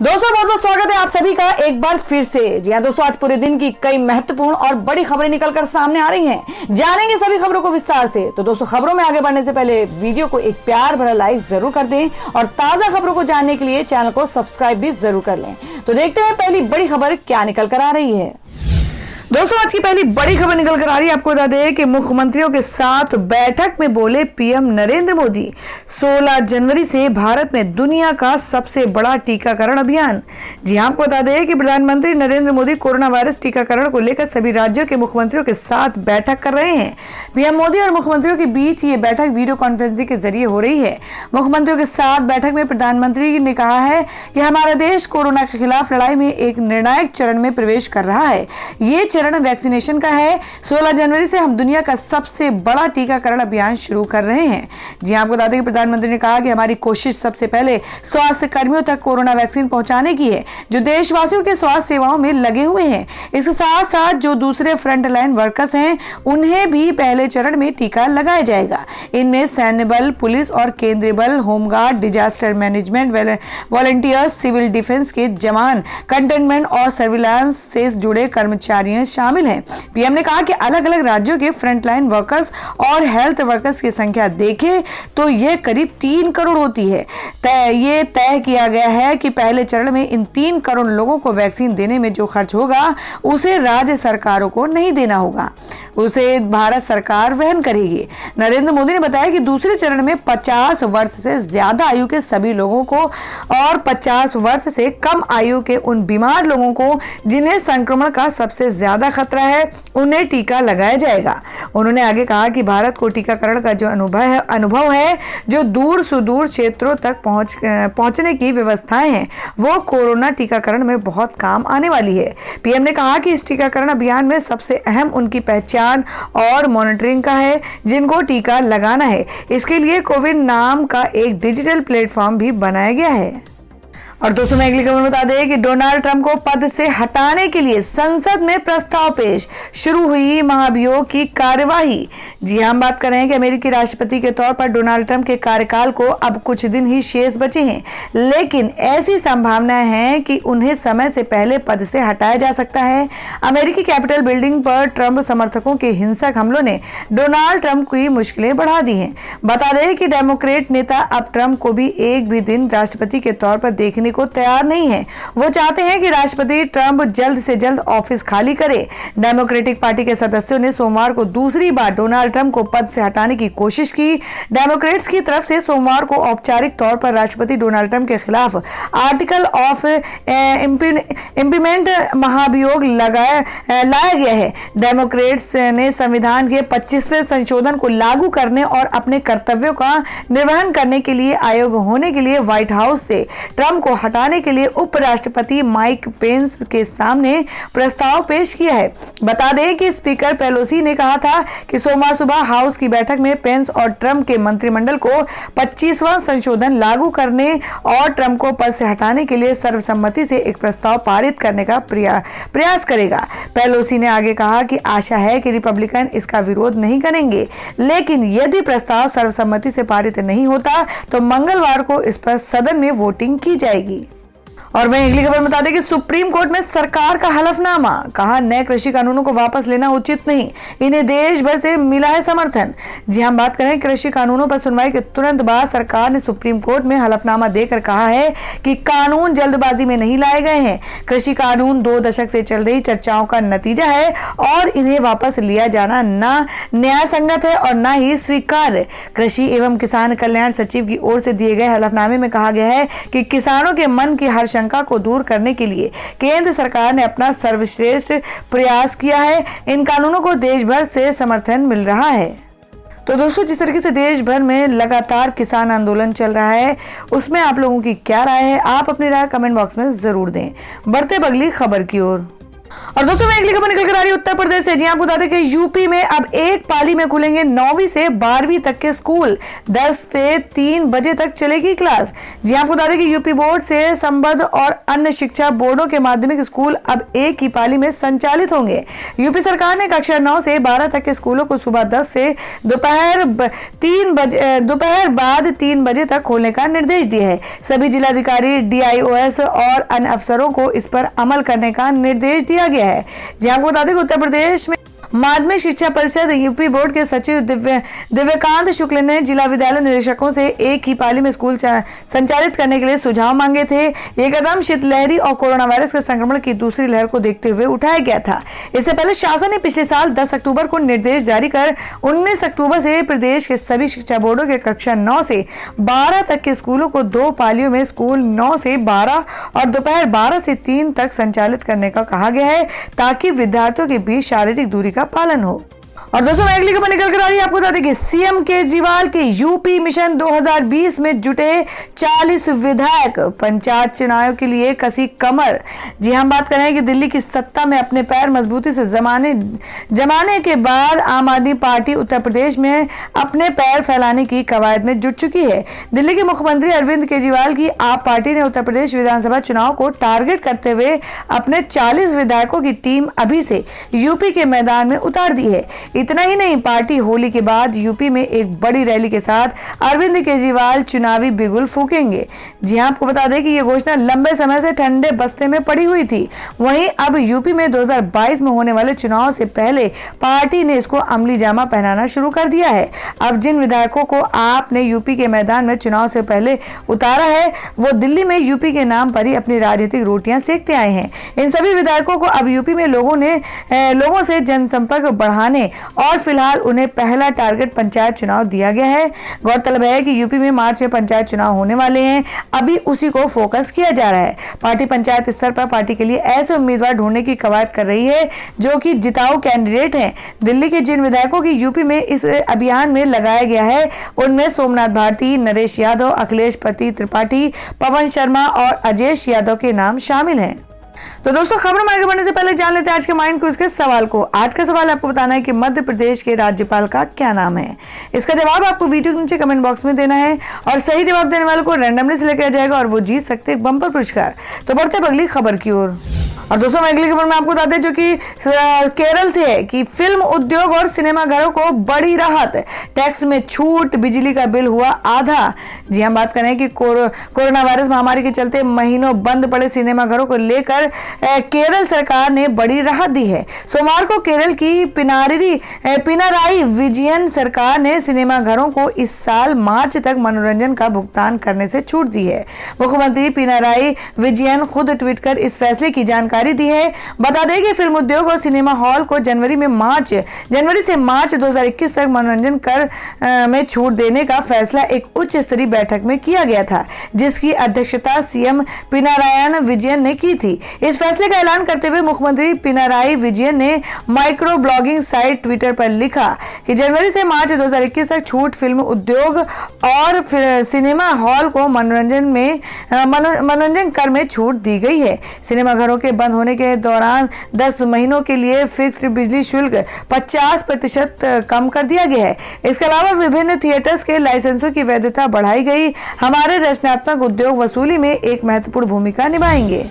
दोस्तों बहुत बहुत स्वागत है आप सभी का एक बार फिर से। जी हाँ दोस्तों, आज पूरे दिन की कई महत्वपूर्ण और बड़ी खबरें निकलकर सामने आ रही हैं। जानेंगे सभी खबरों को विस्तार से। तो दोस्तों, खबरों में आगे बढ़ने से पहले वीडियो को एक प्यार भरा लाइक जरूर कर दें और ताजा खबरों को जानने के लिए चैनल को सब्सक्राइब भी जरूर कर लें। तो देखते हैं पहली बड़ी खबर क्या निकल कर आ रही है। दोस्तों, आज की पहली बड़ी खबर निकल कर आ रही है। आपको बता दें कि मुख्यमंत्रियों के साथ बैठक में बोले पीएम नरेंद्र मोदी, 16 जनवरी से भारत में दुनिया का सबसे बड़ा टीकाकरण अभियान। जी हां, आपको बता दें कि प्रधानमंत्री नरेंद्र मोदी कोरोना वायरस टीकाकरण को लेकर सभी राज्यों के मुख्यमंत्रियों के साथ बैठक कर रहे हैं। पीएम मोदी और मुख्यमंत्रियों के बीच ये बैठक वीडियो कॉन्फ्रेंसिंग के जरिए हो रही है। मुख्यमंत्रियों के साथ बैठक में प्रधानमंत्री ने कहा है कि हमारा देश कोरोना के खिलाफ लड़ाई में एक निर्णायक चरण में प्रवेश कर रहा है। ये चरण वैक्सीनेशन का है। 16 जनवरी से हम दुनिया का सबसे बड़ा टीकाकरण अभियान शुरू कर रहे हैं। जी आपको बता दें कि प्रधानमंत्री ने कहा कि हमारी कोशिश सबसे पहले स्वास्थ्य कर्मियों तक कोरोना वैक्सीन पहुंचाने की है, जो देशवासियों के स्वास्थ्य सेवाओं में लगे हुए हैं। इसके साथ साथ जो दूसरे फ्रंट लाइन वर्कर्स हैं, उन्हें भी पहले चरण में टीका लगाया जाएगा। इनमें सैन्य बल, पुलिस और केंद्रीय बल, home guard, disaster management, volunteers, civil defence के जवान, कंटेनमेंट और सर्विलांस से जुड़े कर्मचारी शामिल हैं। पीएम ने कहा कि अलग अलग राज्यों के फ्रंटलाइन वर्कर्स और हेल्थ वर्कर्स की संख्या देखें तो यह करीब 3 करोड़ होती है। ये तय किया गया है कि पहले चरण में इन 3 करोड़ लोगों को वैक्सीन देने में जो खर्च होगा उसे राज्य सरकारों को नहीं देना होगा, उसे भारत सरकार वहन करेगी। नरेंद्र मोदी ने बताया कि दूसरे चरण में 50 वर्ष से ज्यादा आयु के सभी लोगों को और 50 वर्ष से कम आयु के उन बीमार लोगों को जिन्हें संक्रमण का सबसे ज्यादा खतरा है, उन्हें टीका लगाया जाएगा। उन्होंने आगे कहा कि भारत को टीकाकरण का जो अनुभव है, जो दूर सुदूर क्षेत्रों तक पहुंचने की व्यवस्थाएं हैं, वो कोरोना टीकाकरण में बहुत काम आने वाली है। पीएम ने कहा कि इस टीकाकरण अभियान में सबसे अहम उनकी पहचान और मॉनिटरिंग का है, जिनको टीका लगाना है। इसके लिए कोविन नाम का एक डिजिटल प्लेटफॉर्म भी बनाया गया है। और दोस्तों, मैं अगली खबर बता दें कि डोनाल्ड ट्रंप को पद से हटाने के लिए संसद में प्रस्ताव पेश, शुरू हुई महाभियोग की कार्यवाही। जी हम बात कर रहे हैं कि अमेरिकी राष्ट्रपति के तौर पर डोनाल्ड ट्रंप के कार्यकाल को अब कुछ दिन ही शेष बचे हैं, लेकिन ऐसी संभावनाएं हैं कि उन्हें समय से पहले पद से हटाया जा सकता है। अमेरिकी कैपिटल बिल्डिंग पर ट्रंप समर्थकों के हिंसक हमलों ने डोनाल्ड ट्रंप की मुश्किलें बढ़ा दी हैं। बता दें कि डेमोक्रेट नेता अब ट्रंप को भी एक भी दिन राष्ट्रपति के तौर पर देखने को तैयार नहीं है। वो चाहते हैं कि राष्ट्रपति ट्रंप जल्द से जल्द ऑफिस खाली करे। डेमोक्रेटिक पार्टी के सदस्यों ने सोमवार को दूसरी बार डोनाल्ड ट्रंप को पद से हटाने की कोशिश की। डेमोक्रेट्स की तरफ से सोमवार को औपचारिक तौर पर राष्ट्रपति डोनाल्ड ट्रंप के खिलाफ आर्टिकल ऑफ इम्पीचमेंट महाभियोग लाया गया है। डेमोक्रेट्स ने संविधान के 25वें संशोधन को लागू करने और अपने कर्तव्यों का निर्वहन करने के लिए आयोग होने के लिए व्हाइट हाउस से ट्रंप को हटाने के लिए उपराष्ट्रपति माइक पेंस के सामने प्रस्ताव पेश किया है। बता दें कि स्पीकर पेलोसी ने कहा था कि सोमवार सुबह हाउस की बैठक में पेंस और ट्रंप के मंत्रिमंडल को 25वां संशोधन लागू करने और ट्रंप को पद से हटाने के लिए सर्वसम्मति से एक प्रस्ताव पारित करने का प्रयास करेगा। पेलोसी ने आगे कहा कि आशा है कि रिपब्लिकन इसका विरोध नहीं करेंगे, लेकिन यदि प्रस्ताव सर्वसम्मति से पारित नहीं होता तो मंगलवार को इस पर सदन में वोटिंग की जाएगी। और वहीं अगली खबर बता दें कि सुप्रीम कोर्ट में सरकार का हलफनामा, कहा नए कृषि कानूनों को वापस लेना उचित नहीं, इन्हें देश भर से मिला है समर्थन। जी हम बात करें कृषि कानूनों पर सुनवाई के तुरंत बाद सरकार ने सुप्रीम कोर्ट में हलफनामा देकर कहा है कि कानून जल्दबाजी में नहीं लाए गए हैं। कृषि कानून 2 दशक से चल रही चर्चाओं का नतीजा है और इन्हें वापस लिया जाना न न्याय संगत है और न ही स्वीकार्य। कृषि एवं किसान कल्याण सचिव की ओर से दिए गए हलफनामे में कहा गया है कि किसानों के मन की हर शंका को दूर करने के लिए केंद्र सरकार ने अपना सर्वश्रेष्ठ प्रयास किया है। इन कानूनों को देश भर से समर्थन मिल रहा है। तो दोस्तों, जिस तरीके से देश भर में लगातार किसान आंदोलन चल रहा है, उसमें आप लोगों की क्या राय है? आप अपनी राय कमेंट बॉक्स में जरूर दें। बढ़ते अगली खबर की ओर। और दोस्तों मैं अगली खबर निकल कर आ रही है उत्तर प्रदेश से। जी आपको बता दें कि यूपी में अब एक पाली में खुलेंगे 9वीं से 12वीं तक के स्कूल। 10 से 3 बजे तक चलेगी क्लास। जी आपको बता दें कि यूपी बोर्ड से संबद्ध और अन्य शिक्षा बोर्डों के माध्यमिक स्कूल अब एक ही पाली में संचालित होंगे। यूपी सरकार ने कक्षा 9 से 12 तक के स्कूलों को सुबह 10 से दोपहर बाद 3 बजे तक खोलने का निर्देश दिया है। सभी जिलाधिकारी, DIOS और अन्य अफसरों को इस पर अमल करने का निर्देश दिया गया है। जहां आपको बता दें कि उत्तर प्रदेश में माध्यमिक शिक्षा परिषद यूपी बोर्ड के सचिव दिव्यकांत शुक्ल ने जिला विद्यालय निरीक्षकों से एक ही पाली में स्कूल संचालित करने के लिए सुझाव मांगे थे। ये कदम शीतलहरी और कोरोना वायरस के संक्रमण की दूसरी लहर को देखते हुए उठाया गया था। इससे पहले शासन ने पिछले साल 10 अक्टूबर को निर्देश जारी कर 19 अक्टूबर से प्रदेश के सभी शिक्षा बोर्डों के कक्षा 9 से 12 तक के स्कूलों को 2 पालियों में स्कूल 9 से 12 और दोपहर 12 से 3 तक संचालित करने का कहा गया है, ताकि विद्यार्थियों के बीच शारीरिक दूरी का पालन हो। और दोस्तों मैं अगली खबर निकल कर आ रही है। आपको बता दें कि सीएम केजरीवाल के यूपी मिशन 2020 में जुटे 40 विधायक पंचायत चुनाव के लिए कसी कमर। जी हम बात कर रहे हैं कि दिल्ली की सत्ता में अपने पैर मजबूती से जमाने के बाद आम आदमी पार्टी उत्तर प्रदेश में अपने पैर फैलाने की कवायद में जुट चुकी है। दिल्ली के मुख्यमंत्री अरविंद केजरीवाल की आप पार्टी ने उत्तर प्रदेश विधानसभा चुनाव को टारगेट करते हुए अपने 40 विधायकों की टीम अभी से यूपी के मैदान में उतार दी है। इतना ही नहीं, पार्टी होली के बाद यूपी में एक बड़ी रैली के साथ अरविंद केजरीवाल चुनावी बिगुल फूकेंगे। जी हां, आपको बता दें कि यह घोषणा लंबे समय से ठंडे बस्ते में पड़ी हुई थी। वहीं अब यूपी में 2022 में होने वाले चुनाव से पहले पार्टी ने इसको अमली जामा पहनाना शुरू कर दिया है। अब जिन विधायकों को आपने यूपी के मैदान में चुनाव से पहले उतारा है, वो दिल्ली में यूपी के नाम पर ही अपनी राजनीतिक रोटियां सेकते आए हैं। इन सभी विधायकों को अब यूपी में लोगों से जनसंपर्क बढ़ाने और फिलहाल उन्हें पहला टारगेट पंचायत चुनाव दिया गया है। गौरतलब है कि यूपी में मार्च में पंचायत चुनाव होने वाले हैं, अभी उसी को फोकस किया जा रहा है। पार्टी पंचायत स्तर पर पार्टी के लिए ऐसे उम्मीदवार ढूंढने की कवायद कर रही है जो कि जिताऊ कैंडिडेट हैं। दिल्ली के जिन विधायकों की यूपी में इस अभियान में लगाया गया है, उनमें सोमनाथ भारती, नरेश यादव, अखिलेश पति त्रिपाठी, पवन शर्मा और अजयेश यादव के नाम शामिल हैं। तो दोस्तों खबरों में आगे बढ़ने से पहले जान लेते हैं आज के माइंड क्विज के सवाल को। आज का सवाल आपको बताना है कि मध्य प्रदेश के राज्यपाल का क्या नाम है। इसका जवाब आपको वीडियो के नीचे कमेंट बॉक्स में देना है और सही जवाब देने वाले को रैंडमली सिलेक्ट किया जाएगा और वो जीत सकते हैं बम्पर पुरस्कार। तो बढ़ते हैं अगली खबर की ओर। और दोस्तों अगली खबर में आपको बता दें जो कि केरल से है कि फिल्म उद्योग और सिनेमाघरों को बड़ी राहत, टैक्स में छूट, बिजली का बिल हुआ आधा। जी हम बात कर रहे हैं कि कोरोना वायरस महामारी के चलते महीनों बंद पड़े सिनेमाघरों को लेकर केरल सरकार ने बड़ी राहत दी है। सोमवार को केरल की पिनाराई विजयन सरकार ने सिनेमाघरों को इस साल मार्च तक मनोरंजन का भुगतान करने से छूट दी है। मुख्यमंत्री पिनाराई विजयन खुद ट्वीट कर इस फैसले की जानकारी दी है। बता दें कि फिल्म उद्योग और सिनेमा हॉल को जनवरी से मार्च 2021 तक मनोरंजन कर में छूट देने का फैसला एक उच्च स्तरीय बैठक में किया गया था, जिसकी अध्यक्षता सीएम पिनारायण विजयन ने की थी। इस फैसले का ऐलान करते हुए मुख्यमंत्री पिनाराई विजयन ने माइक्रो ब्लॉगिंग साइट ट्विटर पर लिखा कि जनवरी से मार्च 2021 तक छूट फिल्म उद्योग और सिनेमा हॉल को मनोरंजन कर में छूट दी गई है। सिनेमाघरों के बंद होने के दौरान 10 महीनों के लिए फिक्स्ड बिजली शुल्क 50% कम कर दिया गया है। इसके अलावा विभिन्न थिएटर्स के लाइसेंसों की वैधता बढ़ाई गई। हमारे रचनात्मक उद्योग वसूली में एक महत्वपूर्ण भूमिका निभाएंगे।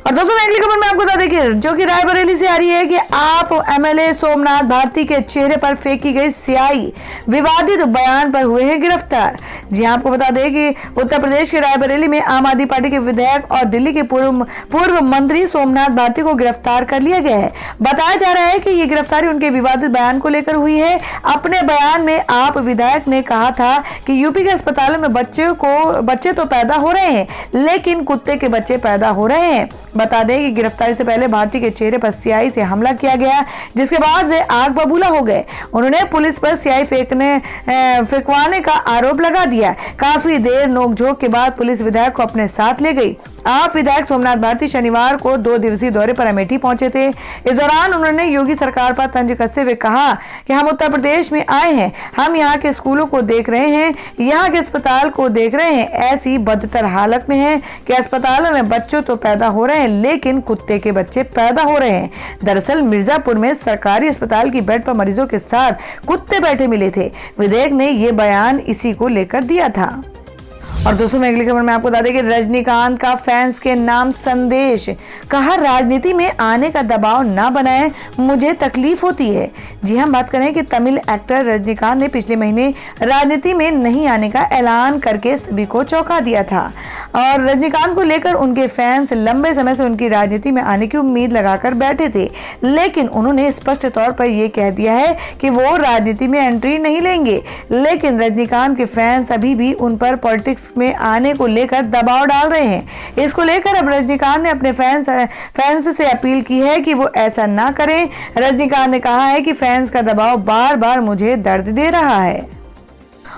और दोस्तों अगली खबर में आपको बता दें कि जो कि रायबरेली से आ रही है कि आप एमएलए सोमनाथ भारती के चेहरे पर फेंकी गई स्याही, विवादित बयान पर हुए हैं गिरफ्तार। जी आपको बता दें कि उत्तर प्रदेश के रायबरेली में आम आदमी पार्टी के विधायक और दिल्ली के पूर्व मंत्री सोमनाथ भारती को गिरफ्तार कर लिया गया है। बताया जा रहा है कि ये गिरफ्तारी उनके विवादित बयान को लेकर हुई है। अपने बयान में आप विधायक ने कहा था कि यूपी के अस्पतालों में बच्चे तो पैदा हो रहे हैं, लेकिन कुत्ते के बच्चे पैदा हो रहे हैं। बता दें कि गिरफ्तारी से पहले भारती के चेहरे पर स्याही से हमला किया गया, जिसके बाद वे आग बबूला हो गए। उन्होंने पुलिस पर स्याही फेंकवाने का आरोप लगा दिया। काफी देर नोकझोंक के बाद पुलिस विधायक को अपने साथ ले गई। आप विधायक सोमनाथ भारती शनिवार को 2 दिवसीय दौरे पर अमेठी पहुंचे थे। इस दौरान उन्होंने योगी सरकार पर तंज कसते हुए कहा कि हम उत्तर प्रदेश में आए हैं, हम यहाँ के स्कूलों को देख रहे हैं, यहाँ के अस्पताल को देख रहे हैं, ऐसी बदतर हालत में है कि अस्पतालों में बच्चों तो पैदा हो रहे हैं, लेकिन कुत्ते के बच्चे पैदा हो रहे हैं। दरअसल मिर्जापुर में सरकारी अस्पताल की बेड पर मरीजों के साथ कुत्ते बैठे मिले थे। विधायक ने ये बयान इसी को लेकर दिया था। और दोस्तों, मैं अगली खबर में आपको बता दें कि रजनीकांत का फैंस के नाम संदेश। कहा, राजनीति में आने का दबाव ना बनाएं, मुझे तकलीफ होती है। जी हम बात करें कि तमिल एक्टर रजनीकांत ने पिछले महीने राजनीति में नहीं आने का ऐलान करके सभी को चौंका दिया था और रजनीकांत को लेकर उनके फैंस लंबे समय से उनकी राजनीति में आने की उम्मीद लगाकर बैठे थे, लेकिन उन्होंने स्पष्ट तौर पर यह कह दिया है कि वो राजनीति में एंट्री नहीं लेंगे। लेकिन रजनीकांत के फैंस अभी भी उन पर पॉलिटिक्स में आने को लेकर दबाव डाल रहे हैं। इसको लेकर अब रजनीकांत ने अपने फैंस से अपील की है कि वो ऐसा ना करें। रजनीकांत ने कहा है कि फैंस का दबाव बार बार मुझे दर्द दे रहा है।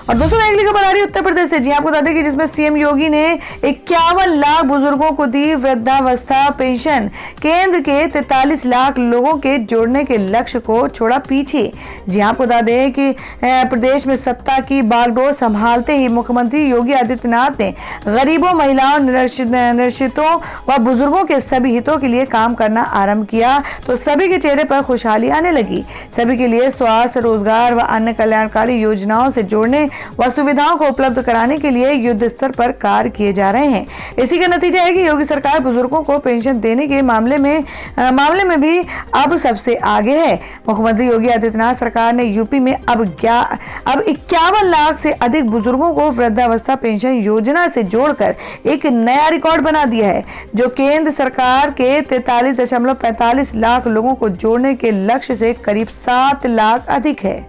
और दोस्तों, अगली खबर आ रही है उत्तर प्रदेश से। जी आपको बता दें कि जिसमें सीएम योगी ने 51 लाख बुजुर्गों को दी वृद्धावस्था पेंशन। केंद्र के 43 लाख लोगों के जोड़ने के लक्ष्य को छोड़ा पीछे। जी आपको बता दें कि प्रदेश में सत्ता की बागडोर संभालते ही मुख्यमंत्री योगी आदित्यनाथ ने गरीबों, महिलाओं, निराश्रितों व बुजुर्गों के सभी हितों के लिए काम करना आरंभ किया तो सभी के चेहरे पर खुशहाली आने लगी। सभी के लिए स्वास्थ्य, रोजगार व अन्य कल्याणकारी योजनाओं से जोड़ने व सुविधाओं को उपलब्ध कराने के लिए युद्ध स्तर पर कार्य किए जा रहे हैं। इसी का नतीजा है कि योगी सरकार बुजुर्गों को पेंशन देने के मामले में भी अब सबसे आगे है। मुख्यमंत्री योगी आदित्यनाथ सरकार ने यूपी में अब 51 लाख से अधिक बुजुर्गों को वृद्धावस्था पेंशन योजना से जोड़कर एक नया रिकॉर्ड बना दिया है, जो केंद्र सरकार के 43.45 लाख लोगों को जोड़ने के लक्ष्य से करीब 7 लाख अधिक है।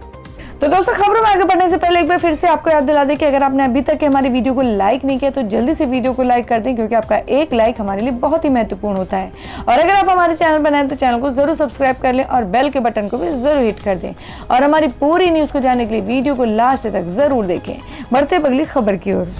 तो दोस्तों, खबरों में आगे बढ़ने से पहले एक बार फिर से आपको याद दिला दें कि अगर आपने अभी तक हमारी वीडियो को लाइक नहीं किया तो जल्दी से वीडियो को लाइक कर दें, क्योंकि आपका एक लाइक हमारे लिए बहुत ही महत्वपूर्ण होता है। और अगर आप हमारे चैनल पर नए हैं तो चैनल को जरूर सब्सक्राइब कर लें और बेल के बटन को भी जरूर हिट कर दें। और हमारी पूरी न्यूज को जानने के लिए वीडियो को लास्ट तक जरूर देखें। बढ़ते अगली खबर की ओर।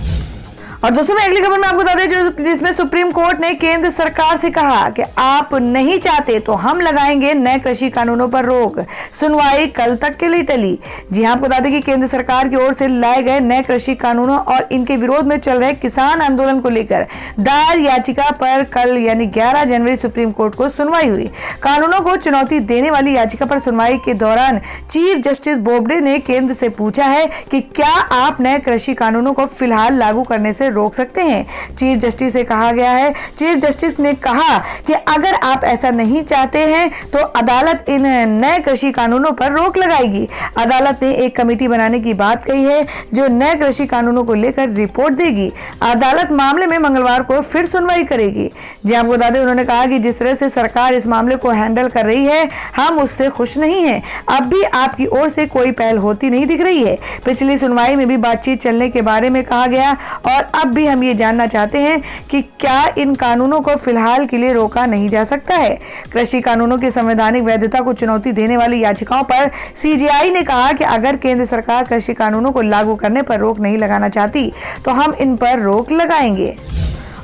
और दोस्तों, मैं अगली खबर में आपको बता दें जिसमें सुप्रीम कोर्ट ने केंद्र सरकार से कहा कि आप नहीं चाहते तो हम लगाएंगे नए कृषि कानूनों पर रोक। सुनवाई कल तक के लिए टली। जी हां, आपको बता दें कि केंद्र सरकार की ओर से लाए गए नए कृषि कानूनों और इनके विरोध में चल रहे किसान आंदोलन को लेकर दायर याचिका पर कल यानी 11 जनवरी सुप्रीम कोर्ट को सुनवाई हुई। कानूनों को चुनौती देने वाली याचिका पर सुनवाई के दौरान चीफ जस्टिस बोबडे ने केंद्र से पूछा है कि क्या आप नए कृषि कानूनों को फिलहाल लागू करने से रोक सकते हैं। चीफ जस्टिस से कहा गया है। चीफ जस्टिस ने कहा कि अगर आप ऐसा नहीं चाहते हैं तो अदालत इन नए कृषि कानूनों पर रोक लगाएगी। अदालत ने एक कमेटी बनाने की बात कही है जो नए कृषि कानूनों को लेकर रिपोर्ट देगी। अदालत मामले में मंगलवार को फिर सुनवाई करेगी। जी आपको बता दें, उन्होंने कहा कि जिस तरह से सरकार इस मामले को हैंडल कर रही है हम उससे खुश नहीं हैं। अब भी आपकी ओर से कोई पहल होती नहीं दिख रही है। पिछली सुनवाई में भी बातचीत चलने के बारे में कहा गया और अब भी हम ये जानना चाहते हैं कि क्या इन कानूनों को फिलहाल के लिए रोका नहीं जा सकता है। कृषि कानूनों की संवैधानिक वैधता को चुनौती देने वाली याचिकाओं पर सीजेआई ने कहा कि अगर केंद्र सरकार कृषि कानूनों को लागू करने पर रोक नहीं लगाना चाहती तो हम इन पर रोक लगाएंगे।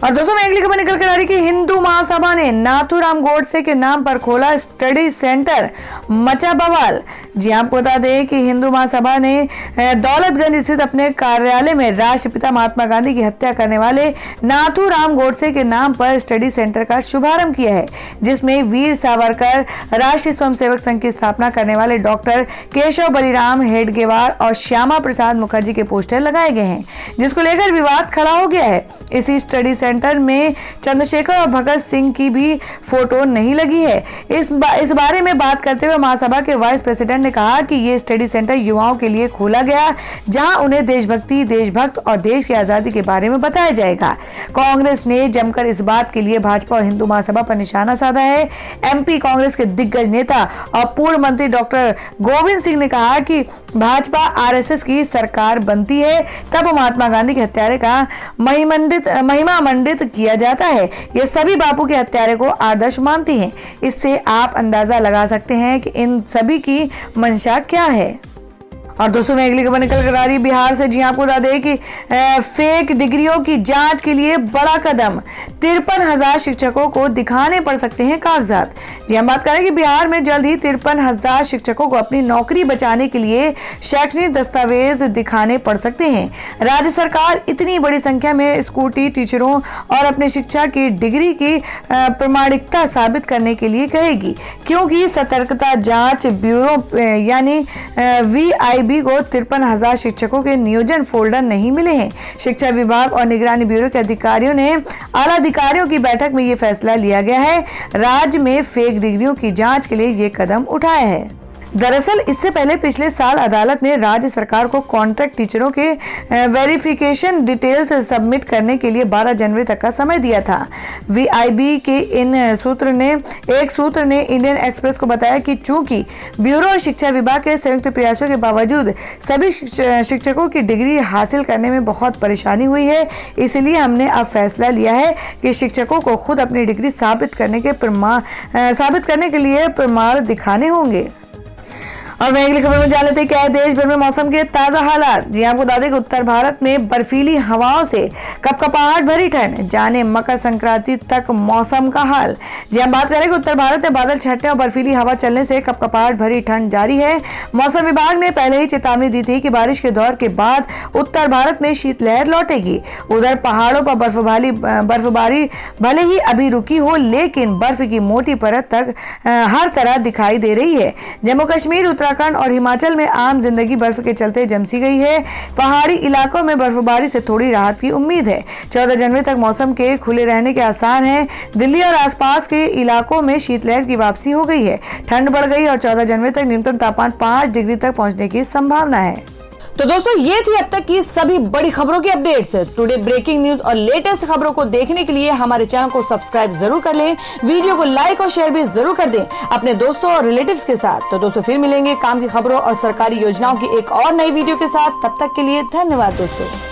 और दोस्तों, मैं अगली खबर निकल कर आ रही कि हिंदू महासभा ने नाथूराम गोडसे के नाम पर खोला स्टडी सेंटर, मचा बवाल। जी आपको बता दें कि हिंदू महासभा ने दौलतगंज स्थित अपने कार्यालय में राष्ट्रपिता महात्मा गांधी की हत्या करने वाले नाथूराम गोडसे के नाम पर स्टडी सेंटर का शुभारंभ किया है, जिसमें वीर सावरकर राष्ट्रीय स्वयंसेवक संघ की स्थापना करने वाले डॉक्टर केशव बलिराम हेडगेवार और श्यामा प्रसाद मुखर्जी के पोस्टर लगाए गए हैं, जिसको लेकर विवाद खड़ा हो गया है। इसी स्टडी सेंटर में चंद्रशेखर और भगत सिंह की भी फोटो नहीं लगी है। इस बारे में बात करते हुए महासभा के वाइस प्रेसिडेंट ने कहा कि ये स्टडी सेंटर युवाओं के लिए खोला गया, जहां उन्हें देशभक्ति, देशभक्त और देश की आजादी के बारे में बताया जाएगा। कांग्रेस ने जमकर इस बात के लिए भाजपा और हिंदू महासभा पर निशाना साधा है। एमपी कांग्रेस के दिग्गज नेता और पूर्व मंत्री डॉक्टर गोविंद सिंह ने कहा कि भाजपा आरएसएस की सरकार बनती है तब महात्मा गांधी के हत्यारे का महिमा मंडित किया जाता है। ये सभी बापू के हत्यारे को आदर्श मानती हैं। इससे आप अंदाजा लगा सकते हैं कि इन सभी की मंशा क्या है। और दोस्तों मैं अगली खबर निकल कर आ रही बिहार से। जी आपको बता दें कि फेक डिग्रियों की जांच के लिए बड़ा कदम, 53,000 शिक्षकों को दिखाने पड़ सकते हैं कागजात। जी हम बात करें कि बिहार में जल्द ही 53,000 शिक्षकों को अपनी नौकरी बचाने के लिए शैक्षणिक दस्तावेज दिखाने पड़ सकते हैं। राज्य सरकार इतनी बड़ी संख्या में स्कूटी टीचरों और अपने शिक्षा की डिग्री की प्रामाणिकता साबित करने के लिए कहेगी, क्योंकि सतर्कता जांच ब्यूरो यानी VIB को 53,000 शिक्षकों के नियोजन फोल्डर नहीं मिले हैं। शिक्षा विभाग और निगरानी ब्यूरो के अधिकारियों ने आला अधिकारियों की बैठक में ये फैसला लिया गया है। राज्य में फेक डिग्रियों की जांच के लिए ये कदम उठाया है। दरअसल इससे पहले पिछले साल अदालत ने राज्य सरकार को कॉन्ट्रैक्ट टीचरों के वेरिफिकेशन डिटेल्स सबमिट करने के लिए 12 जनवरी तक का समय दिया था। VIB के एक सूत्र ने इंडियन एक्सप्रेस को बताया कि चूंकि ब्यूरो और शिक्षा विभाग के संयुक्त प्रयासों के बावजूद सभी शिक्षकों की डिग्री हासिल करने में बहुत परेशानी हुई है, इसलिए हमने अब फैसला लिया है कि शिक्षकों को खुद अपनी डिग्री साबित करने के लिए प्रमाण दिखाने होंगे। और वहीं अगली खबर में जान लेते हैं क्या है देश भर में मौसम के ताजा हालात। जी आपको बता दें कि उत्तर भारत में बर्फीली हवाओं से कपकपाहट भरी ठंड, जाने मकर संक्रांति तक मौसम का हाल। जी हम बात करें कि उत्तर भारत में बादल छटने और बर्फीली हवा चलने से कपकपाहट भरी ठंड जारी है। मौसम विभाग ने पहले ही चेतावनी दी थी कि बारिश के दौर के बाद उत्तर भारत में शीतलहर लौटेगी। उधर पहाड़ों पर बर्फबारी भले ही अभी रुकी हो, लेकिन बर्फ की मोटी परत तक हर तरह दिखाई दे रही है। जम्मू कश्मीर, उत्तराखंड और हिमाचल में आम जिंदगी बर्फ के चलते जमसी गई है। पहाड़ी इलाकों में बर्फबारी से थोड़ी राहत की उम्मीद है। 14 जनवरी तक मौसम के खुले रहने के आसार हैं। दिल्ली और आसपास के इलाकों में शीतलहर की वापसी हो गई है, ठंड बढ़ गई और 14 जनवरी तक न्यूनतम तापमान 5 डिग्री तक पहुंचने की संभावना है। तो दोस्तों ये थी अब तक की सभी बड़ी खबरों की अपडेट्स। टुडे ब्रेकिंग न्यूज और लेटेस्ट खबरों को देखने के लिए हमारे चैनल को सब्सक्राइब जरूर कर लें, वीडियो को लाइक और शेयर भी जरूर कर दें अपने दोस्तों और रिलेटिव्स के साथ। तो दोस्तों फिर मिलेंगे काम की खबरों और सरकारी योजनाओं की एक और नई वीडियो के साथ। तब तक के लिए धन्यवाद दोस्तों।